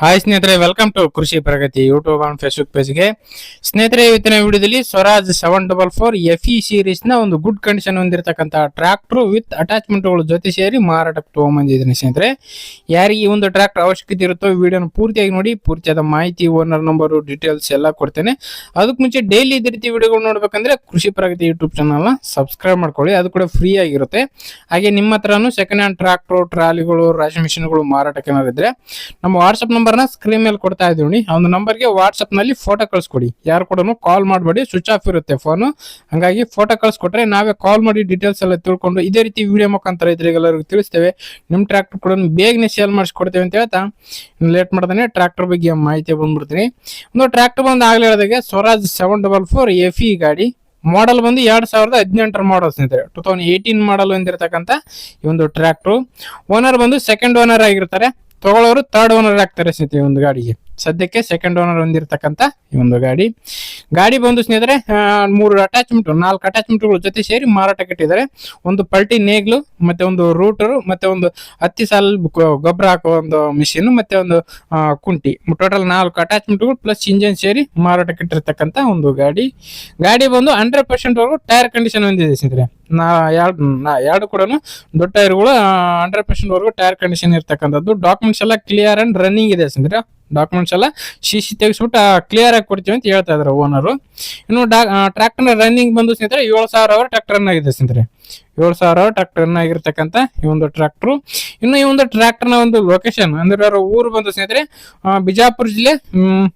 Hi ಸ್ನೇಹಿತರೆ, welcome to Krishi Pragati YouTube and Facebook ಪೇಜ್ಗೆ. ಸ್ನೇಹಿತರೆ, ಇವತ್ತಿನ ವಿಡಿಯೋದಲ್ಲಿ ಸ್ವರಾಜ್ 744 FE ಸೀರೀಸ್ ನ ಒಂದು ಗುಡ್ ಕಂಡೀಷನ್ ಹೊಂದಿರತಕ್ಕಂತ ಟ್ರಾಕ್ಟರ್ ವಿತ್ ಅಟ್ಯಾಚ್ಮೆಂಟ್ ಗಳು ಜೊತೆ ಸೇರಿ ಮಾರಾಟಕ್ಕೆ ತಗೊಂಡ್ಬಂದಿದ್ದೀನಿ. ಸ್ನೇಹಿತರೆ, ಯಾರಿಗೆ ಈ ಒಂದು ಟ್ರಾಕ್ಟರ್ ಅವಶ್ಯಕತೆ ಇರುತ್ತೋ ವಿಡಿಯೋನ ಪೂರ್ತಿಯಾಗಿ ನೋಡಿ. ಪೂರ್ತಿಯಾದ ಮಾಹಿತಿ, ಓನರ್ ನಂಬರ್, ಡೀಟೇಲ್ಸ್ ಎಲ್ಲ ಕೊಡ್ತೇನೆ. ಅದಕ್ಕೆ ಮುಂಚೆ ಡೈಲಿ ಇದೇ ರೀತಿ ವಿಡಿಯೋಗಳು ನೋಡ್ಬೇಕಂದ್ರೆ ಕೃಷಿ ಪ್ರಗತಿ ಯೂಟ್ಯೂಬ್ ಚಾನಲ್ ನ ಸಬ್ಸ್ಕ್ರೈಬ್ ಮಾಡ್ಕೊಳ್ಳಿ. ಅದು ಕೂಡ ಫ್ರೀ ಆಗಿರುತ್ತೆ. ಹಾಗೆ ನಿಮ್ಮ ಹತ್ರನು ಸೆಕೆಂಡ್ ಹ್ಯಾಂಡ್ ಟ್ರಾಕ್ಟರ್, ಟ್ರಾಲಿಗಳು, ರಾಶಿ ಮಿಷಿನ್ಗಳು ಮಾರಾಟಕ್ಕೆ ಏನಾರಿದ್ರೆ ನಮ್ಮ ವಾಟ್ಸ್ಆಪ್ ನಂಬರ್ ನ ಸ್ಕ್ರೀನ್ ಮೇಲೆ ಕೊಡ್ತಾ ಇದೀವಿ. ಆ ಒಂದು ನಂಬರ್ಗೆ ವಾಟ್ಸ್ಆಪ್ ನಲ್ಲಿ ಫೋಟೋ ಕಳ್ಸ್ಕೊಡಿ. ಯಾರು ಕೂಡ ಕಾಲ್ ಮಾಡಬೇಡಿ, ಸ್ವಿಚ್ ಆಫ್ ಇರುತ್ತೆ ಫೋನ್. ಹಂಗಾಗಿ ಫೋಟೋ ಕಳ್ಸ್ಕೊಟ್ರೆ ನಾವೇ ಕಾಲ್ ಮಾಡಿ ಡೀಟೇಲ್ಸ್ ಎಲ್ಲ ತಿಳ್ಕೊಂಡು ಇದೇ ರೀತಿ ವಿಡಿಯೋ ಮುಖಾಂತರ ಇದ್ರಿಗೆಲ್ಲರಿಗೂ ತಿಳಿಸ್ತೇವೆ. ನಿಮ್ ಟ್ರಾಕ್ಟರ್ ಕೂಡ ಬೇಗನೆ ಸೇಲ್ ಮಾಡಿಸ್ಕೊಡ್ತೇವೆ ಅಂತ ಹೇಳ್ತಾ ಲೇಟ್ ಮಾಡ್ತಾನೆ ಟ್ರಾಕ್ಟರ್ ಬಗ್ಗೆ ಮಾಹಿತಿ ಬಂದ್ಬಿಡ್ತೀನಿ. ಒಂದು ಟ್ರಾಕ್ಟರ್ ಬಂದು ಆಗ್ಲೇ ಹೇಳಿದಾಗೆ ಸ್ವರಾಜ್ 744 FE ಗಾಡಿ. ಮಾಡೆಲ್ ಬಂದು 2018 ಮಾಡಲ್ ಸ್ನೇಹಿತರೆ, 2018 ಮಾಡಲ್ ಹೊಂದಿರತಕ್ಕಂತ ಈ ಒಂದು ಟ್ರಾಕ್ಟರ್. ಓನರ್ ಬಂದು ಸೆಕೆಂಡ್ ಓನರ್ ಆಗಿರ್ತಾರೆ, ತಗೊಳ್ಳೋರು ಥರ್ಡ್ ಓನರ್ ಆಗ್ತಾರೆ ಸ್ನೇಹಿತರೆ. ಈ ಒಂದು ಗಾಡಿಗೆ ಸದ್ಯಕ್ಕೆ ಸೆಕೆಂಡ್ ಓನರ್ ಹೊಂದಿರತಕ್ಕಂತ ಈ ಒಂದು ಗಾಡಿ ಬಂದು ಸ್ನೇಹಿತರೆ 4 ಅಟ್ಯಾಚ್ಮೆಂಟ್ಗಳು ಜೊತೆ ಸೇರಿ ಮಾರಾಟಕ್ಕೆ ಇಟ್ಟಿದ್ದಾರೆ. ಒಂದು ಪಲ್ಟಿ ನೇಗ್ಲು, ಮತ್ತೆ ಒಂದು ರೂಟರ್, ಮತ್ತೆ ಒಂದು ಹತ್ತಿ ಸಾಲ ಗೊಬ್ಬರ ಹಾಕುವ ಒಂದು ಮಿಷಿನ್, ಮತ್ತೆ ಒಂದು ಕುಂಟಿ. ಟೋಟಲ್ 4 ಅಟ್ಯಾಚ್ಮೆಂಟ್ಗಳು ಪ್ಲಸ್ ಇಂಜಿನ್ ಸೇರಿ ಮಾರಾಟಕ್ಕೆ ಇಟ್ಟಿರ್ತಕ್ಕಂತ ಒಂದು ಗಾಡಿ ಬಂದು 100% ವರೆಗೂ ಟೈರ್ ಕಂಡೀಷನ್ ಹೊಂದಿದೆ ಸ್ನೇಹಿತರೆ. ಎರಡು ಕೂಡ ದೊಡ್ಡ ಟೈರ್ಗಳು 100% ವರೆಗೂ ಟೈರ್ ಕಂಡೀಷನ್ ಇರ್ತಕ್ಕಂಥದ್ದು. ಡಾಕ್ಯುಮೆಂಟ್ಸ್ ಎಲ್ಲ ಕ್ಲಿಯರ್ ಅಂಡ್ ರನ್ನಿಂಗ್ ಇದೆ ಸ್ನೇಹಿತರೆ. ಡಾಕ್ಯುಮೆಂಟ್ಸ್ ಎಲ್ಲ ಶಿಶಿ ತೆಗೆಸ್ಬಿಟ್ಟು ಕ್ಲಿಯರ್ ಆಗಿ ಕೊಡ್ತೀವಿ ಅಂತ ಹೇಳ್ತಾ ಇದಾರೆ ಓನರ್. ಇನ್ನು ಟ್ರಾಕ್ಟರ್ ರನ್ನಿಂಗ್ ಬಂದು ಸ್ನೇಹಿತರೆ 7,000 ಅವರ್ ಟ್ರಾಕ್ಟರ್ ರನ್ ಆಗಿದೆ ಸ್ನೇಹಿತರೆ. 7,000 ಅವರ್ ಟ್ರಾಕ್ಟರ್ ರನ್ ಆಗಿರ್ತಕ್ಕಂಥ ಈ ಒಂದು ಟ್ರಾಕ್ಟರ್. ಇನ್ನು ಈ ಒಂದು ಟ್ರಾಕ್ಟರ್ ನ ಒಂದು ಲೊಕೇಶನ್ ಅಂದ್ರೆ ಊರು ಬಂದು ಸ್ನೇಹಿತರೆ ಬಿಜಾಪುರ ಜಿಲ್ಲೆ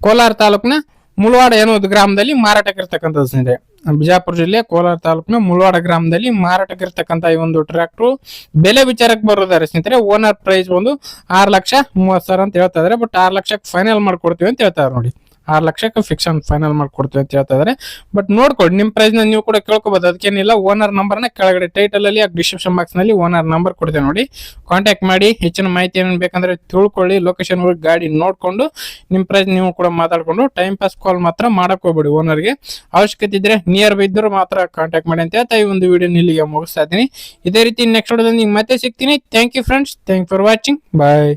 ಕೋಲಾರ ತಾಲೂಕಿನ ಮುಳವಾಡ ಎನ್ನುವುದು ಗ್ರಾಮದಲ್ಲಿ ಮಾರಾಟಕ್ಕೆ ಇರ್ತಕ್ಕಂಥದ್ದು ಸ್ನೇಹಿತರೆ. ಬಿಜಾಪುರ ಜಿಲ್ಲೆ ಕೋಲಾರ ತಾಲೂಕಿನ ಮುಳವಾಡ ಗ್ರಾಮದಲ್ಲಿ ಮಾರಾಟಕ್ಕೆ ಇರ್ತಕ್ಕಂಥ ಈ ಒಂದು ಟ್ರಾಕ್ಟರ್ ಬೆಲೆ ವಿಚಾರಕ್ಕೆ ಬರೋದಾರೆ ಸ್ನೇಹಿತರೆ. ಓನರ್ ಪ್ರೈಸ್ ಒಂದು 6,30,000 ಅಂತ ಹೇಳ್ತಾ ಇದಾರೆ. ಬಟ್ 6 ಲಕ್ಷಕ್ಕೆ ಫೈನಲ್ ಮಾಡ್ಕೊಡ್ತೀವಿ ಅಂತ ಹೇಳ್ತಾರೆ ನೋಡಿ. 6 ಲಕ್ಷಕ್ಕೆ ಫಿಕ್ಸನ್ ಫೈನಲ್ ಮಾಡ್ಕೊಡ್ತೀವಿ ಅಂತ ಹೇಳ್ತಾ ಇದಾರೆ. ಬಟ್ ನೋಡ್ಕೊಳ್ಳಿ, ನಿಮ್ ಪ್ರೈಸ್ ನ ನೀವು ಕೂಡ ಕೇಳ್ಕೋಬಹುದು. ಅದಕ್ಕೇನಿಲ್ಲ, ಓನರ್ ನಂಬರ್ ನ ಕೆಳಗಡೆ ಟೈಟಲ್ ಅಲ್ಲಿ ಡಿಸ್ಕ್ರಿಪ್ಷನ್ ಬಾಕ್ಸ್ ನಲ್ಲಿ ಓನರ್ ನಂಬರ್ ಕೊಡ್ತೇವೆ ನೋಡಿ. ಕಾಂಟ್ಯಾಕ್ಟ್ ಮಾಡಿ ಹೆಚ್ಚಿನ ಮಾಹಿತಿ ಏನ್ ಬೇಕಂದ್ರೆ ತಿಳ್ಕೊಳ್ಳಿ. ಲೊಕೇಶನ್ ಗಾಡಿ ನೋಡ್ಕೊಂಡು ನಿಮ್ ಪ್ರೈಸ್ ನೀವು ಕೂಡ ಮಾತಾಡ್ಕೊಂಡು ಟೈಮ್ ಪಾಸ್ ಕಾಲ್ ಮಾತ್ರ ಮಾಡಕ್ ಹೋಗ್ಬೇಡಿ. ಓನರ್ಗೆ ಅವಶ್ಯಕತೆ ಇದ್ರೆ ನಿಯರ್ ಬೈ ಇದ್ರು ಮಾತ್ರ ಕಾಂಟ್ಯಾಕ್ಟ್ ಮಾಡಿ ಅಂತ ಹೇಳ್ತಾ ಈ ಒಂದು ವಿಡಿಯೋ ಇಲ್ಲಿಗೆ ಮುಗಿಸ್ತಾ ಇದ್ದೀನಿ. ಇದೇ ರೀತಿ ನೆಕ್ಸ್ಟ್ ವಿಡಿಯೋದಲ್ಲಿ ಮತ್ತೆ ಸಿಗ್ತೀನಿ. Thank you friends, thank for watching, bye.